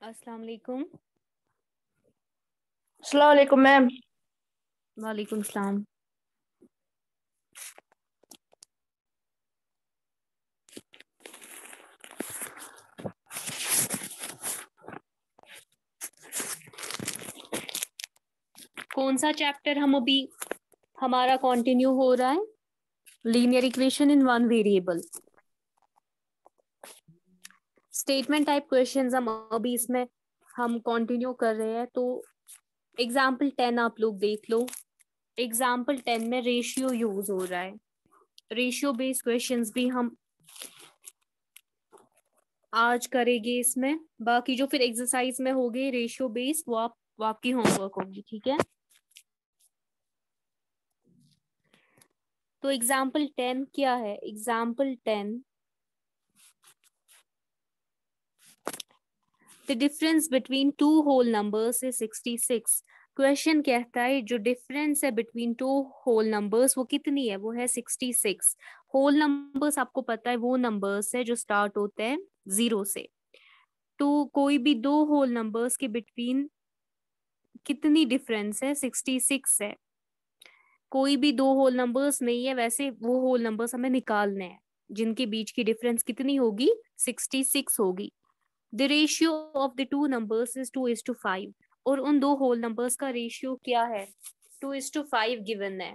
अस्सलाम वालेकुम। अस्सलाम वालेकुम मैम। वालेकुम सलाम। कौन सा चैप्टर हम अभी हमारा कंटिन्यू हो रहा है? Linear equation in one variable. Statement type questions हम अभी इसमें हम कंटिन्यू कर रहे हैं। तो एग्जाम्पल 10 आप लोग देख लो। एग्जाम्पल 10 में रेशियो यूज हो रहा है। रेशियो बेस्ड क्वेश्चंस भी हम आज करेंगे इसमें। बाकी जो फिर एक्सरसाइज में हो गए रेशियो बेस्ड वो आपकी होमवर्क होगी, ठीक है। तो एग्जाम्पल 10 क्या है? Example 10, the difference between two whole numbers is 66। Question कहता है जो डिफरेंस है बिटवीन टू होल नंबर्स वो कितनी है? वो है 66। होल नंबर्स आपको पता है वो नंबर्स है जो स्टार्ट होते हैं जीरो से। तो कोई भी दो होल नंबर्स के बिटवीन कितनी डिफरेंस है? 66 है। कोई भी दो होल नंबर्स नहीं है, वैसे वो होल नंबर्स हमें निकालने हैं जिनके बीच की डिफरेंस कितनी होगी? 66 होगी। The ratio of the two numbers is 2:5। और उन दो होल नंबर्स का रेशियो क्या है? 2:5 गिवन है।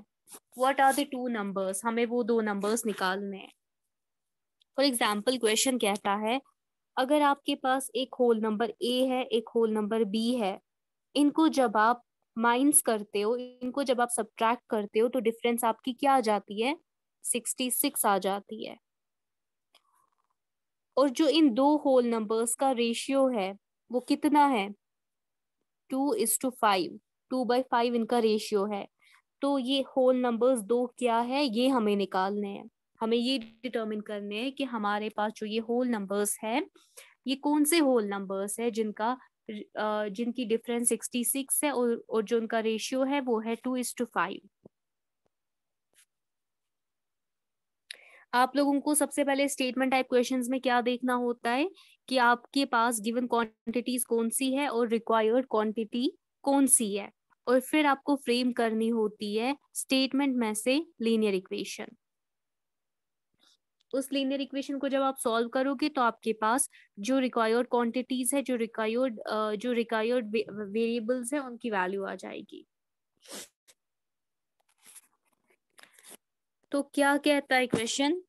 What are the two numbers? हमें वो दो नंबर्स निकालने हैं। फॉर एग्जाम्पल क्वेश्चन कहता है अगर आपके पास एक होल नंबर ए है, एक होल नंबर बी है, इनको जब आप माइनस करते हो, इनको जब आप सब्ट्रैक्ट करते हो तो डिफरेंस आपकी क्या आ जाती है? 66 आ जाती है। और जो इन दो होल नंबर्स का रेशियो है वो कितना है? 2:5। 2/5 इनका रेशियो है। तो ये होल नंबर्स दो क्या है ये हमें निकालने हैं। हमें ये डिटरमिन करने हैं कि हमारे पास जो ये होल नंबर्स है ये कौन से होल नंबर्स है जिनकी डिफरेंस 66 है और जो उनका रेशियो है वो है 2:5। आप लोगों को सबसे पहले स्टेटमेंट टाइप क्वेश्चंस में क्या देखना होता है कि आपके पास गिवन क्वांटिटीज कौन सी है और रिक्वायर्ड क्वांटिटी कौन सी है। और फिर आपको फ्रेम करनी होती है स्टेटमेंट में से लीनियर इक्वेशन। उस लीनियर इक्वेशन को जब आप सॉल्व करोगे तो आपके पास जो रिक्वायर्ड क्वांटिटीज है, जो रिक्वायर्ड वेरिएबल्स है उनकी वैल्यू आ जाएगी। तो क्या कहता है क्वेश्चन?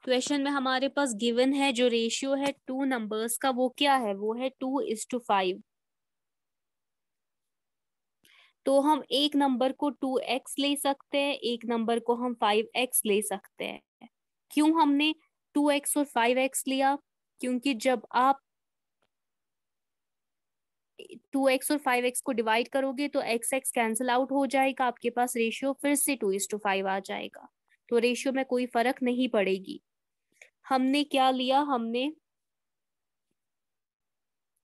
क्वेश्चन में हमारे पास गिवन है जो रेशियो है टू नंबर्स का वो क्या है? वो है 2:5। तो हम एक नंबर को 2x ले सकते हैं, एक नंबर को हम 5x ले सकते हैं। क्यों हमने 2x और 5x लिया? क्योंकि जब आप 2x और 5x को डिवाइड करोगे तो x x कैंसिल आउट हो जाएगा, आपके पास रेशियो फिर से 2:5 आ जाएगा। तो रेशियो में कोई फर्क नहीं पड़ेगी। हमने क्या लिया?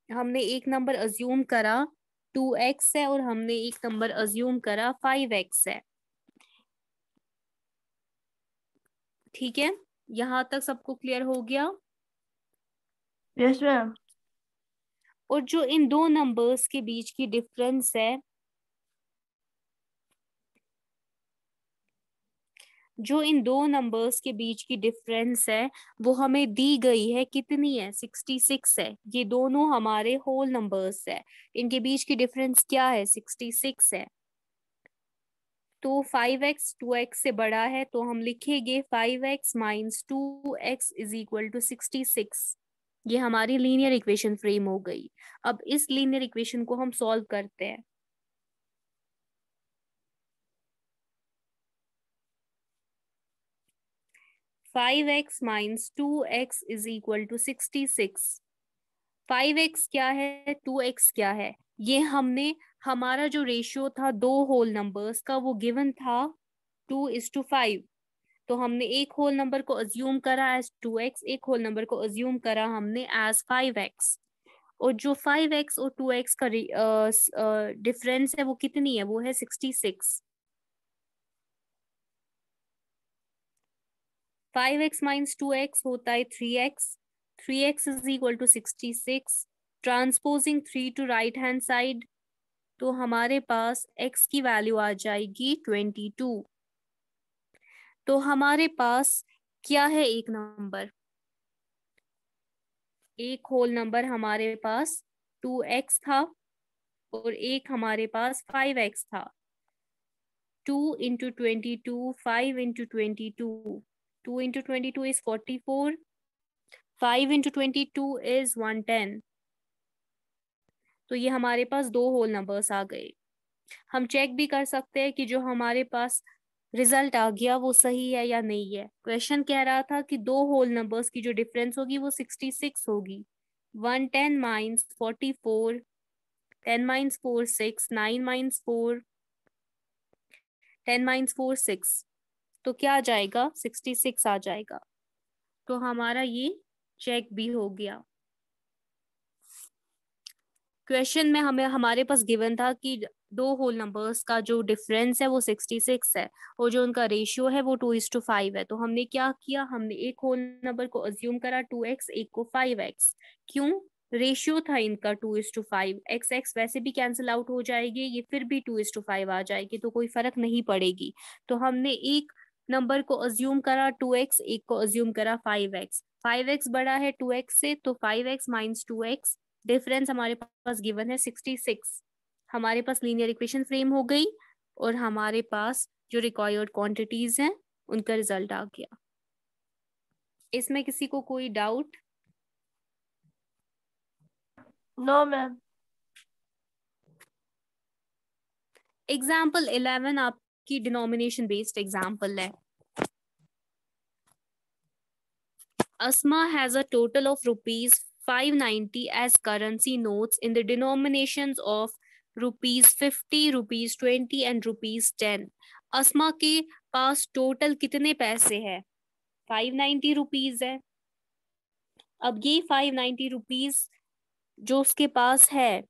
हमने एक नंबर अज्यूम करा 2x है और हमने एक नंबर अज्यूम करा 5x है। ठीक है, यहां तक सबको क्लियर हो गया? Yes ma'am. और जो इन दो नंबर्स के बीच की डिफरेंस है, जो इन दो नंबर्स के बीच की डिफरेंस है वो हमें दी गई है कितनी है? 66 है। ये दोनों हमारे होल नंबर्स है, इनके बीच की डिफरेंस क्या है? 66 है। तो 5x 2x से बड़ा है तो हम लिखेंगे 5x minus 2x is equal to 66। ये हमारी लीनियर इक्वेशन फ्रेम हो गई। अब इस लीनियर इक्वेशन को हम सॉल्व करते हैं। 5x minus 2x is equal to 66। 5x क्या है, 2x क्या है? ये हमने, हमारा जो रेशियो था दो होल नंबर्स का वो गिवन था 2:5। तो हमने एक होल नंबर को अज्यूम करा एज 2x, एक होल नंबर को अज्यूम करा हमने एज 5x। और जो 5x और 2x का डिफरेंस है वो कितनी है? वो है 66। 5x माइनस 2x होता है 3x। 3x is equal to 66। Transposing 3 to right hand side, तो हमारे पास x की वैल्यू आ जाएगी 22। तो हमारे पास क्या है, एक नंबर, एक होल नंबर हमारे पास 2x था और एक हमारे पास 5x था। 2 into 22, 5 into 22, 2 into 22 is 44, 5 into 22 is 110। तो ये हमारे पास दो होल नंबर्स आ गए। हम चेक भी कर सकते हैं कि जो हमारे पास रिजल्ट आ गया वो सही है या नहीं है। क्वेश्चन कह रहा था कि दो होल नंबर्स की जो डिफरेंस होगी वो 66 होगी। 110 माइनस 44, 10 माइनस 4 6, 9 माइनस 4, 10 माइनस 4 6, तो क्या आ जाएगा, 66 आ जाएगा। तो हमारा ये चेक भी हो गया। क्वेश्चन में हमें हमारे पास गिवन था कि दो होल नंबर्स का जो डिफरेंस है वो 66 है और जो उनका रेशियो है वो 2:5 है। तो हमने क्या किया, हमने एक होल नंबर को अज्यूम करा 2x, एक को 5x। क्यों, रेशियो था इनका 2:5। एक्स एक्स वैसे भी कैंसिल आउट हो जाएगी, ये फिर भी 2:5 आ जाएगी, तो कोई फर्क नहीं पड़ेगी। तो हमने एक नंबर को अज्यूम करा 2x, एक को अज्यूम करा 5x। 5x बड़ा है 2x से, तो 5x माइनस 2x, डिफरेंस हमारे पास गिवन है 66। हमारे पास लीनियर इक्वेशन फ्रेम हो गई और हमारे पास जो रिक्वायर्ड क्वांटिटीज हैं उनका रिजल्ट आ गया। इसमें किसी को कोई डाउट? No ma'am. एग्जाम्पल 11 आपकी डिनोमिनेशन बेस्ड एग्जाम्पल है। Asma has a total of rupees 590 as currency notes in the denominations of rupees 50, rupees 20 and rupees 10। अस्मा के पास टोटल कितने पैसे हैं, 590 रुपीज है। अब ये 590 रुपीज जो उसके पास है,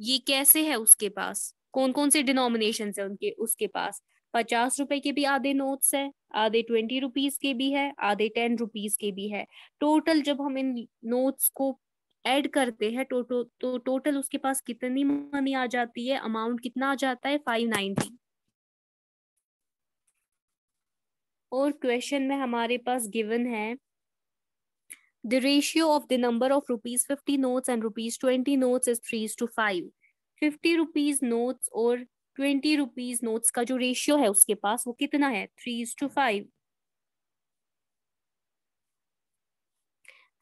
ये कैसे है उसके पास, कौन कौन से डिनोमिनेशन है उनके उसके पास। 50 रुपए के भी आधे नोट्स है, आधे 20 रुपीज के भी है, आधे 10 रुपीज के भी है। टोटल जब हम इन नोट्स को ऐड करते हैं तो टोटल उसके पास कितनी मनी आ जाती है, अमाउंट कितना आ जाता है, 590। और क्वेश्चन में हमारे पास गिवन है the ratio of the number of rupees 50 notes and rupees 20 notes is 3:5। 50 rupees notes और 20 रुपीज नोट्स का जो रेशियो है उसके पास वो कितना है, 3:5।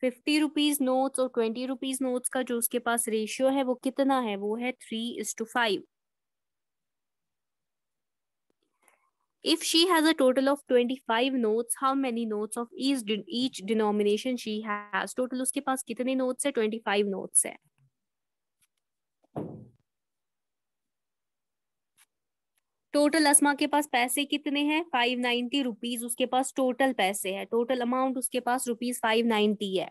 50 रुपीज नोट्स और 20 रुपीज नोट्स का जो उसके पास रेशियो है वो कितना है, वो है 3:5। If she has a total of 25 notes, how many notes of each denomination she has? Total उसके पास कितने नोट्स है, 25 नोट्स है। टोटल अस्मा के पास पैसे कितने हैं, 590 रुपीज उसके पास टोटल पैसे है, टोटल अमाउंट उसके पास रुपीज 590 है।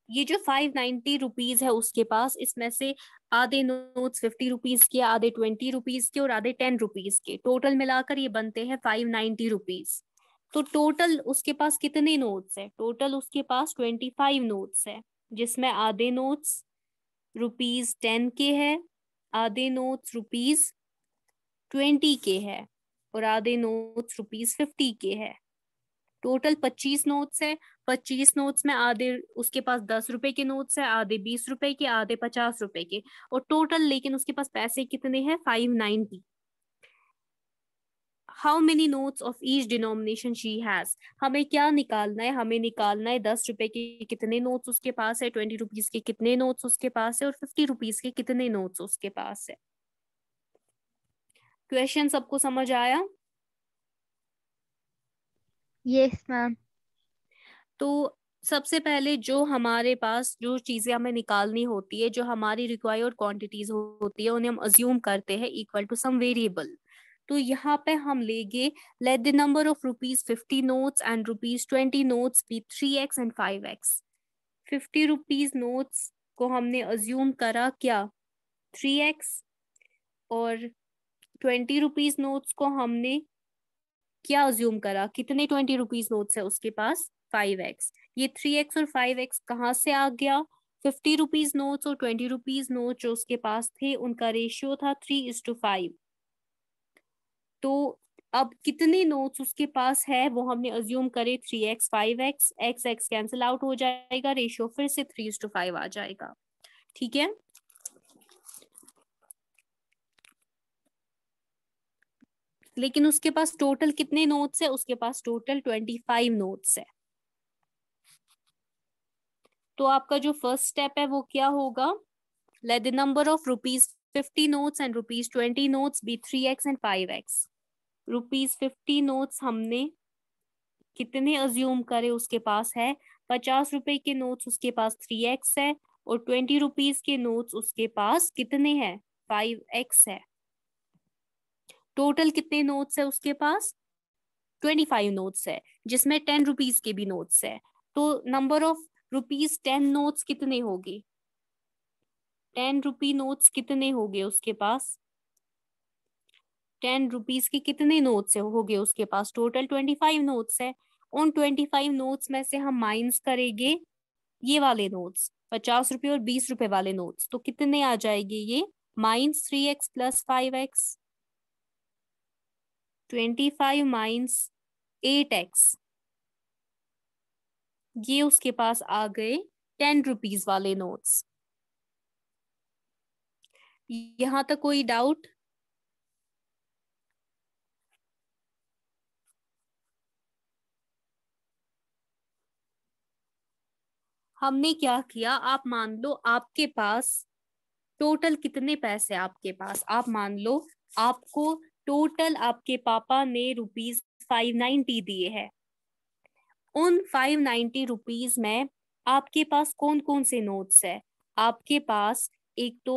ये जो 590 रुपीज है उसके पास, इसमें से आधे नोट्स 50 रुपीज के, आधे 20 रुपीज के और आधे 10 रुपीज के, टोटल मिलाकर ये बनते हैं 590 रुपीज। तो टोटल उसके पास कितने नोट्स है, टोटल उसके पास 25 नोट्स है, जिसमें आधे नोट्स रुपीज 10 के है, आधे नोट्स रुपीज 20 के है और आधे नोट्स रुपीज 50 के है। टोटल 25 नोट्स है। 25 नोट्स में आधे उसके पास 10 रुपए के नोट्स है, आधे 20 रुपए के, आधे 50 रुपए के, और टोटल लेकिन उसके पास पैसे कितने हैं, 590। How many notes of each denomination she has, हमें क्या निकालना है, हमें निकालना है 10 रुपए के कितने नोट्स उसके पास है, 20 रुपीज के कितने नोट्स उसके पास है और 50 रुपीज के कितने नोट्स उसके पास है। क्वेश्चन सबको समझ आया? Yes ma'am. तो सबसे पहले जो हमारे पास जो चीजें हमें निकालनी होती है, जो हमारी रिक्वायर्ड क्वांटिटीज होती है, उन्हें हम अज्यूम करते हैं इक्वल टू सम वेरिएबल। तो यहाँ पे हम लेंगे let the number of rupees 50 notes and rupees 20 notes be 3x and 5x। 50 rupees notes को हमने अज्यूम करा क्या, 3x, और 20 रुपीज नोट्स को हमने क्या अज्यूम करा, कितने 20 रुपीज नोट्स है उसके पास, 5x। ये 3x और 5x कहाँ से आ गया, ₹50 नोट्स और ₹20 नोट जो उसके पास थे उनका रेशियो था 3:5। तो अब कितने नोट्स उसके पास है वो हमने अज्यूम करे 3x 5x, x x cancel out हो जाएगा, रेशियो फिर से 3:5 आ जाएगा। ठीक है, लेकिन उसके पास टोटल कितने नोट्स है? उसके पास टोटल 25 नोट्स है। तो आपका जो फर्स्ट स्टेप है वो क्या होगा? Let the number of ₹50 notes and ₹20 notes be 3x and 5x। ₹50 notes हमने कितने अज्यूम करे उसके पास है? ₹50 के नोट्स उसके पास 3x है और ₹20 के नोट्स उसके पास कितने हैं? 5x है। टोटल कितने नोट्स है उसके पास? 25 नोट्स है, जिसमें ₹10 के भी नोट्स है। तो नंबर ऑफ ₹10 नोट्स कितने होंगे? ₹10 नोट्स कितने हो गए उसके पास? ₹10 के कितने नोट्स हो गए उसके पास? टोटल 25 नोट्स है। उन 25 नोट्स में से हम माइनस करेंगे ये वाले नोट्स, ₹50 और ₹20 वाले नोट्स, तो कितने आ जाएंगे ये? -3x + 5x, 25 - 8x। ये उसके पास आ गए ₹10 वाले नोट्स। यहां तक कोई डाउट? हमने क्या किया, आप मान लो आपके पास टोटल कितने पैसे आपके पास, आप मान लो आपको टोटल आपके पापा ने ₹590 दिए हैं। उन ₹590 में आपके पास कौन कौन से नोट्स है? आपके पास एक तो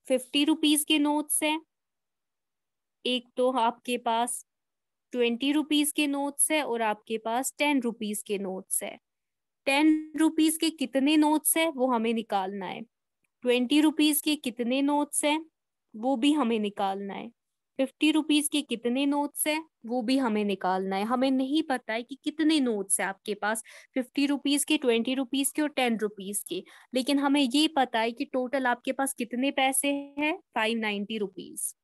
₹50 के नोट्स है, एक तो आपके पास ₹20 के नोट्स है और आपके पास ₹10 के नोट्स है। ₹10 के कितने नोट्स है वो हमें निकालना है। ₹20 के कितने नोट्स है वो भी हमें निकालना है। ₹50 के कितने नोट्स है वो भी हमें निकालना है। हमें नहीं पता है कि कितने नोट्स है आपके पास, ₹50 के, ₹20 के और ₹10 के, लेकिन हमें ये पता है कि टोटल आपके पास कितने पैसे हैं? ₹590।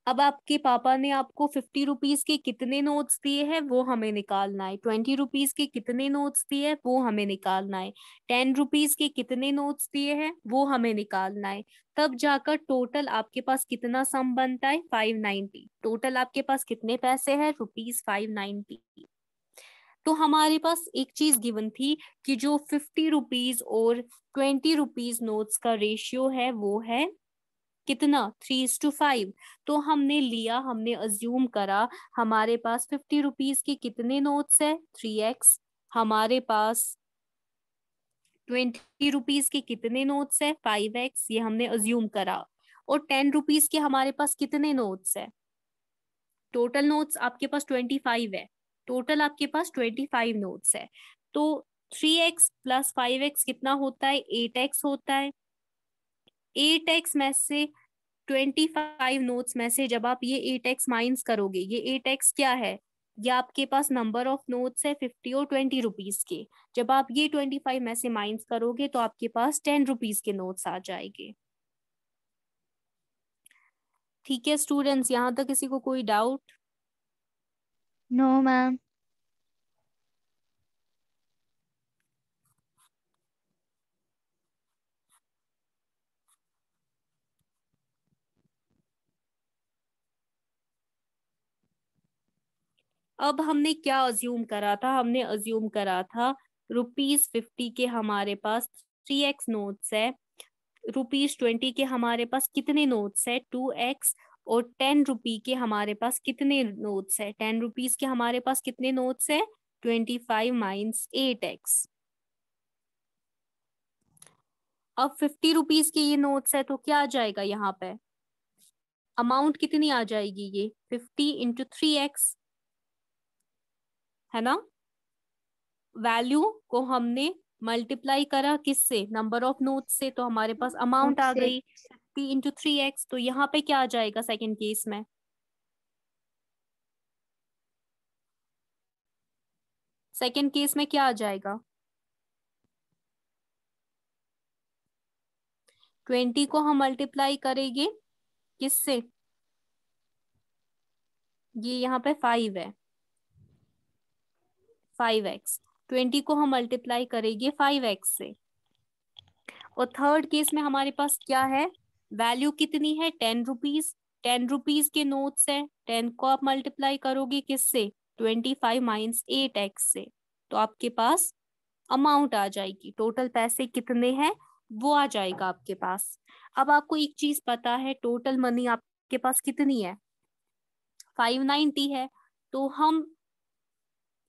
अब आपके पापा ने आपको ₹50 के कितने नोट्स दिए हैं वो हमें निकालना है। ₹20 के कितने नोट्स दिए हैं वो हमें निकालना है। ₹10 के कितने नोट्स दिए हैं वो हमें निकालना है। तब जाकर टोटल आपके पास कितना सम बनता है? 590। टोटल आपके पास कितने पैसे हैं? ₹590। तो हमारे पास एक चीज गिवन थी कि जो ₹50 और ₹20 नोट्स का रेशियो है वो है कितना? 3:5। तो हमने लिया, हमने अज्यूम करा हमारे पास ₹50 के कितने नोट्स है? 3x। हमारे पास ₹20 के कितने नोट्स है? 5x, ये हमने अज्यूम करा। और ₹10 के हमारे पास कितने नोट्स है? टोटल नोट्स आपके पास 25 है। टोटल आपके पास 25 नोट्स है। तो 3x + 5x कितना होता है? 8x होता है। 8x में से 25 नोट्स में से जब आप ये 8x माइनस करोगे, ये 8x क्या है? ये आपके पास नंबर ऑफ नोट्स है 50 और ₹20 के। जब आप ये 25 में से माइनस करोगे तो आपके पास ₹10 के नोट्स आ जाएंगे। ठीक है स्टूडेंट्स, यहाँ तक किसी को कोई डाउट? No ma'am. अब हमने क्या अज्यूम करा था? हमने अज्यूम करा था ₹50 के हमारे पास 3x नोट्स है, ₹20 के हमारे पास कितने नोट्स है? 2x। और ₹10 के हमारे पास कितने नोट्स है? ₹10 के हमारे पास कितने नोट्स है? 25 - 8x। अब ₹50 के ये नोट्स है तो क्या आ जाएगा यहाँ पे? अमाउंट कितनी आ जाएगी? ये 50 × 3x है ना। वैल्यू को हमने मल्टीप्लाई करा किससे? नंबर ऑफ नोट्स से, तो हमारे पास अमाउंट नोट आ से गई 50 × 3x। तो यहाँ पे क्या आ जाएगा सेकंड केस में? सेकंड केस में क्या आ जाएगा? 20 को हम मल्टीप्लाई करेंगे किससे? ये यहाँ पे 5 है, 5x। 20 को हम मल्टीप्लाई करेंगे 5x से। और थर्ड केस में हमारे पास क्या है? वैल्यू कितनी है? 10 रुपीज। 10 रुपीज के नोट्स है, 10 को आप मल्टीप्लाई करोगे किससे? 25 माइनस 8x से। तो आपके पास अमाउंट आ जाएगी, टोटल पैसे कितने हैं वो आ जाएगा आपके पास। अब आपको एक चीज पता है, टोटल मनी आपके पास कितनी है? 590 है। तो हम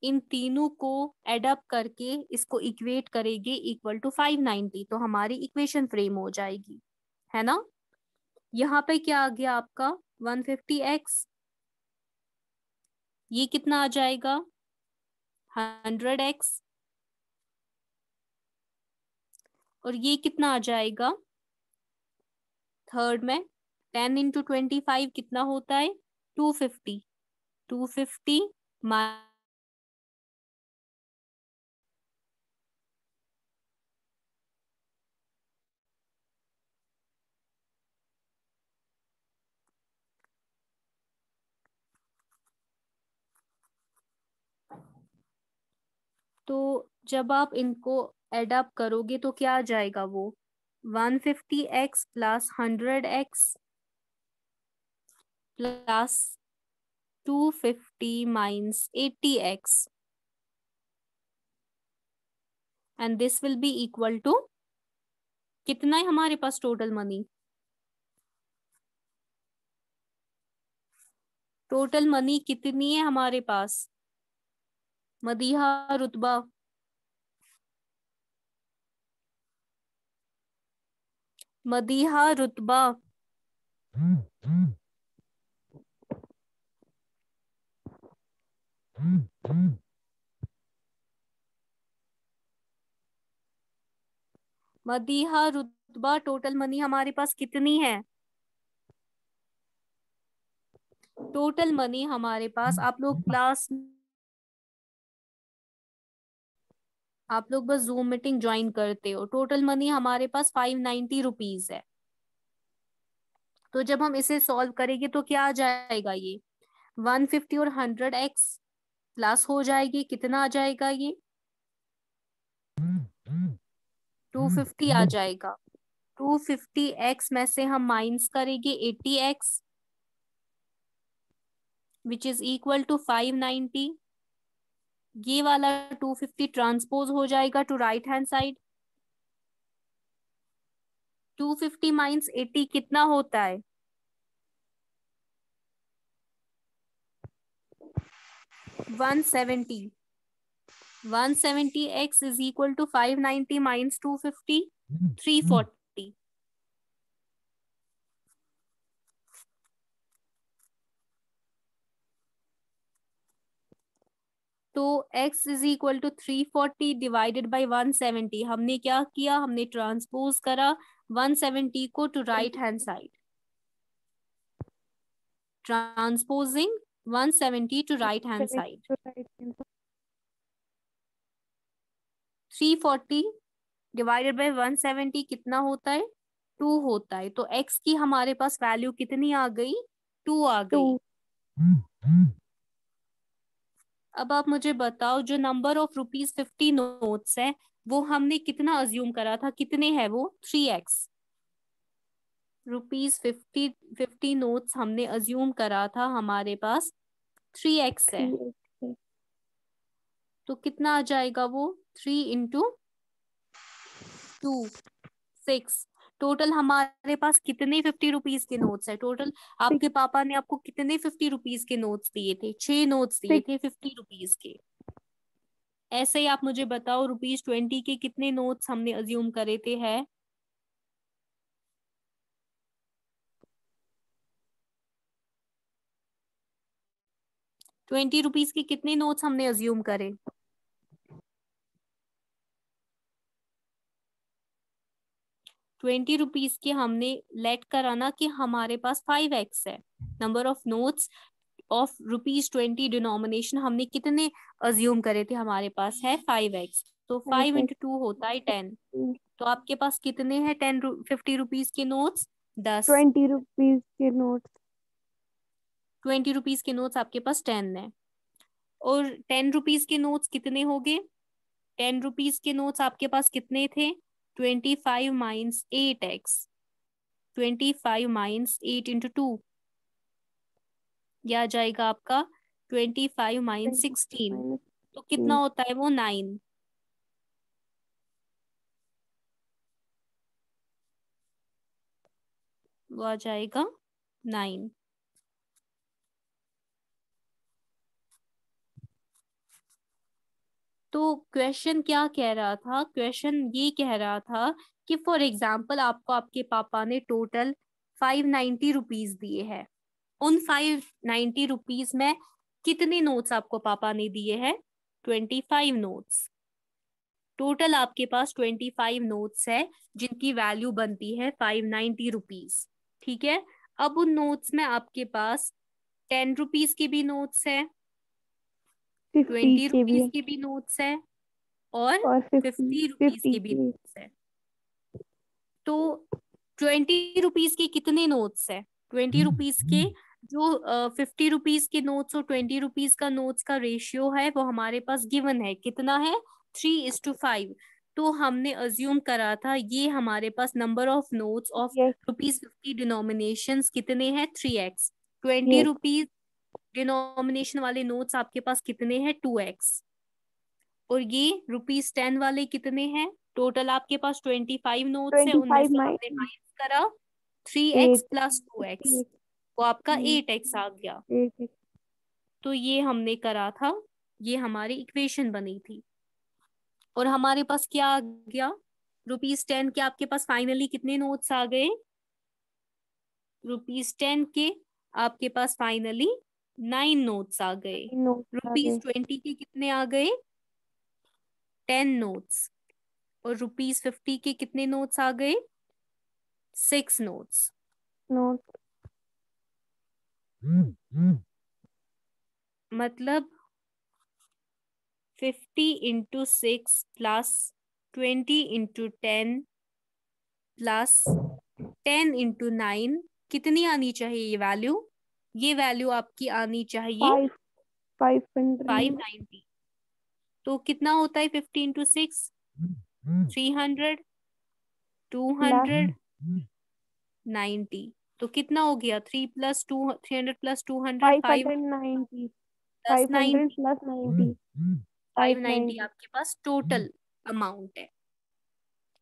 इन तीनों को एडअप करके इसको इक्वेट करेंगे इक्वल टू 590, तो हमारी इक्वेशन फ्रेम हो जाएगी, है ना। यहाँ पे क्या आ गया आपका? 150x। ये कितना आ जाएगा? 100x। और ये कितना आ जाएगा थर्ड में? 10 इंटू 25 कितना होता है? 250। 250 तो जब आप इनको एडअप करोगे तो क्या आ जाएगा वो? 150x plus 100x plus 250 minus 80x, and this will be equal to कितना है हमारे पास टोटल मनी? टोटल मनी कितनी है हमारे पास? मदीहा, रुतबा, मदीहा, रुतबा। मदीहा, रुतबा, टोटल मनी हमारे पास कितनी है? टोटल मनी हमारे पास, आप लोग बस जूम मीटिंग ज्वाइन करते हो। टोटल मनी हमारे पास 590 रुपीज है। तो जब हम इसे सॉल्व करेंगे तो क्या आ जाएगा? ये 150 और 100x प्लस हो जाएगी, कितना आ जाएगा? ये 250 आ जाएगा। 250x में से हम माइनस करेंगे 80x, which is equal to 590। ये वाला 250 ट्रांसपोज हो जाएगा to right hand side. 250 minus 80 कितना होता है? 170। 170x is equal to 590 minus 250, 340। तो x is equal to 340 divided by 170। हमने क्या किया? हमने ट्रांसपोज करा 170 को to right hand side, transposing 170 to right hand side. 340 divided by 170 कितना होता है? 2 होता है। तो x की हमारे पास वैल्यू कितनी आ गई? 2 आ गई। अब आप मुझे बताओ, जो नंबर ऑफ ₹50 नोट्स है वो हमने कितना अज्यूम करा था? कितने हैं वो? 3x। ₹50 नोट्स हमने अज्यूम करा था हमारे पास 3x है। तो कितना आ जाएगा वो? 3 इंटू 2, 6। टोटल हमारे पास कितने ₹50 के नोट्स है? टोटल आपके पापा ने आपको कितने ₹50 के नोट्स दिए थे? 6 नोट्स दिए थे ₹50 के। ऐसे ही आप मुझे बताओ, ₹20 के कितने नोट्स हमने अज्यूम करे थे? है ₹20 के कितने नोट्स हमने अज्यूम करे? ₹20 के हमने लेट कराना कि हमारे पास 5x है। Number of notes of ₹20 denomination हमने कितने अज्यूम करे थे? हमारे पास है 5x। तो 5 इंटू 2 होता है 10। तो आपके पास कितने हैं 50 रुपीज के नोट्स? 10। 20 रुपीज के नोट। 20 रुपीज के नोट्स आपके पास 10 है। और 10 रुपीज के नोट्स कितने हो गए? 10 रुपीज के नोट्स आपके पास कितने थे? 25 माइनस 8x। 25 माइनस 8 इंटू 2, यह आ जाएगा आपका 25 माइनस 16। तो कितना होता है वो? 9। वो आ जाएगा 9। तो क्वेश्चन क्या कह रहा था? क्वेश्चन ये कह रहा था कि फॉर एग्जाम्पल आपको आपके पापा ने टोटल 590 रुपीज दिए हैं। उन 590 रुपीज में कितने नोट्स आपको पापा ने दिए हैं? 25 नोट्स। टोटल आपके पास 25 नोट्स है जिनकी वैल्यू बनती है 590 रुपीज। ठीक है। अब उन नोट्स में आपके पास 10 रुपीज के भी नोट्स है, 50 20 के भी रुपीज है के भी नोट्स है, और और 50 50 रुपीज 50 के भी के। नोट्स है। तो 20 रुपीज के कितने नोट्स है? 20 रुपीज के जो 50 रुपीज के नोट्स और 20 रुपीज का नोट्स का रेशियो है वो हमारे पास गिवन है। कितना है? 3:5। तो हमने अज्यूम करा था ये हमारे पास number of notes of yes ₹50 denomination कितने हैं? 3x। 20 यस रुपीज डिनोमिनेशन वाले नोट्स आपके पास कितने हैं? 2x। और ये ₹10 वाले कितने हैं? टोटल आपके पास 25 नोट्स है, उनमें 25 से माइ हमने माइनस करा 3x 8 प्लस 2x, 58 वो आपका 8x आ गया। 8। तो ये हमने करा था, ये हमारी इक्वेशन बनी थी। और हमारे पास क्या आ गया? ₹10 के आपके पास फाइनली कितने नोट्स आ गए? ₹10 के आपके पास फाइनली 9 नोट्स आ गए। नोट आ गए। ₹20 के कितने आ गए? 10 नोट्स। और ₹50 के कितने नोट्स आ गए? 6 नोट्स। नोट मतलब 50 into 6 plus 20 into 10 plus 10 into 9, कितनी आनी चाहिए ये वैल्यू? ये वैल्यू आपकी आनी चाहिए 500 590। तो कितना होता है 50 इंटू 6? 300, प्लस 200, 90। तो कितना हो गया? 300 प्लस 200, 590 प्लस 500 90। प्लस 90 590 590। आपके पास टोटल अमाउंट है।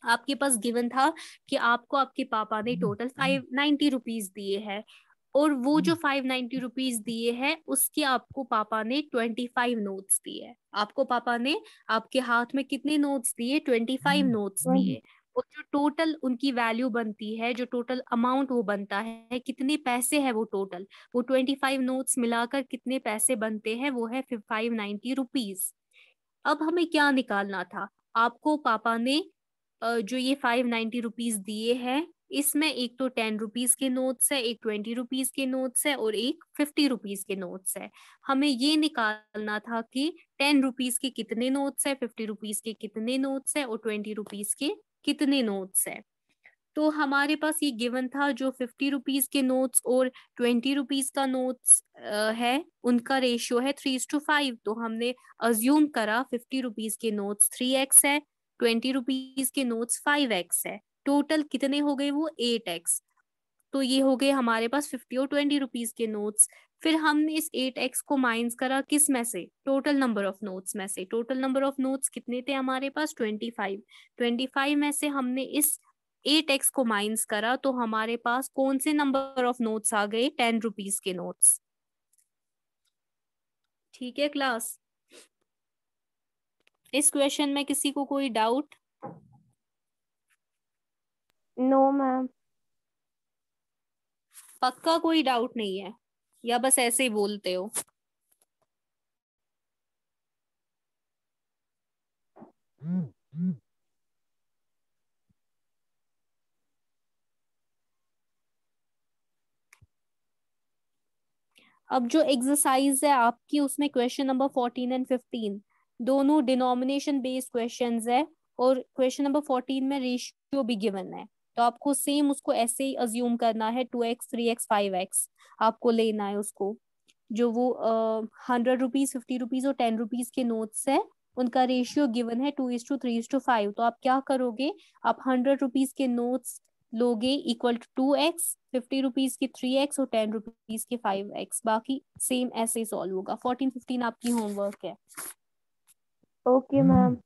आपके पास गिवन था कि आपको आपके पापा ने टोटल 590 रुपीज दिए हैं। और वो जो 590 रुपीज दिए हैं उसके आपको पापा ने 25 नोट्स दिए। आपको पापा ने आपके हाथ में कितने नोट्स दिए? 25 नोट्स दिए। और जो टोटल उनकी वैल्यू बनती है, जो टोटल अमाउंट वो बनता है, कितने पैसे है वो टोटल, वो 25 नोट्स मिलाकर कितने पैसे बनते हैं? वो है 590 रुपीज। अब हमें क्या निकालना था? आपको पापा ने जो ये 590 रुपीज दिए हैं, इसमें एक तो 10 रुपीज के नोट्स है, एक 20 रुपीज के नोट्स है, और एक 50 रुपीज के नोट्स है। हमें ये निकालना था कि 10 रुपीज के कितने नोट्स है, 50 रुपीज के कितने नोट्स है, और 20 रुपीज के कितने नोट्स है। तो हमारे पास ये गिवन था जो 50 रुपीज के नोट्स और 20 रुपीज का नोट्स है, उनका रेशियो है 3:5। तो हमने अज्यूम करा 50 रुपीज के नोट्स 3x है, 20 रुपीज के नोट्स 5x है। टोटल कितने हो गए? वो 8x। तो ये हो गए हमारे पास 50 और 20 रुपीज के नोट्स। फिर हमने इस 8x को माइनस करा किस में से? टोटल नंबर ऑफ नोट्स में से। टोटल नंबर ऑफ नोट्स कितने थे हमारे पास? 25। 25 में से हमने इस 8x को माइनस करा तो हमारे पास कौन से नंबर ऑफ नोट्स आ गए? 10 रुपीज के नोट्स। ठीक है क्लास? इस क्वेश्चन में किसी को कोई डाउट? No ma'am. पक्का कोई डाउट नहीं है, या बस ऐसे ही बोलते हो? अब जो एक्सरसाइज है आपकी, उसमें क्वेश्चन नंबर 14 एंड 15 दोनों डिनोमिनेशन बेस्ड क्वेश्चंस है, और क्वेश्चन नंबर 14 में रेशियो भी गिवन है, तो आपको सेम उसको ऐसे ही अज्यूम करना है, 2x 3x 5x आपको लेना है उसको। जो वो 100 रुपीज 50 रुपीज और 10 रुपीज के नोट्स है, उनका रेशियो गिवन है 2:3:5। तो आप क्या करोगे, आप 100 रुपीज के नोट्स लोगे इक्वल टू 2x, 50 रुपीज के 3x और 10 रुपीज के 5x, बाकी सेम ऐसे ही सॉल्व होगा। 14 15 आपकी होमवर्क है। Okay ma'am.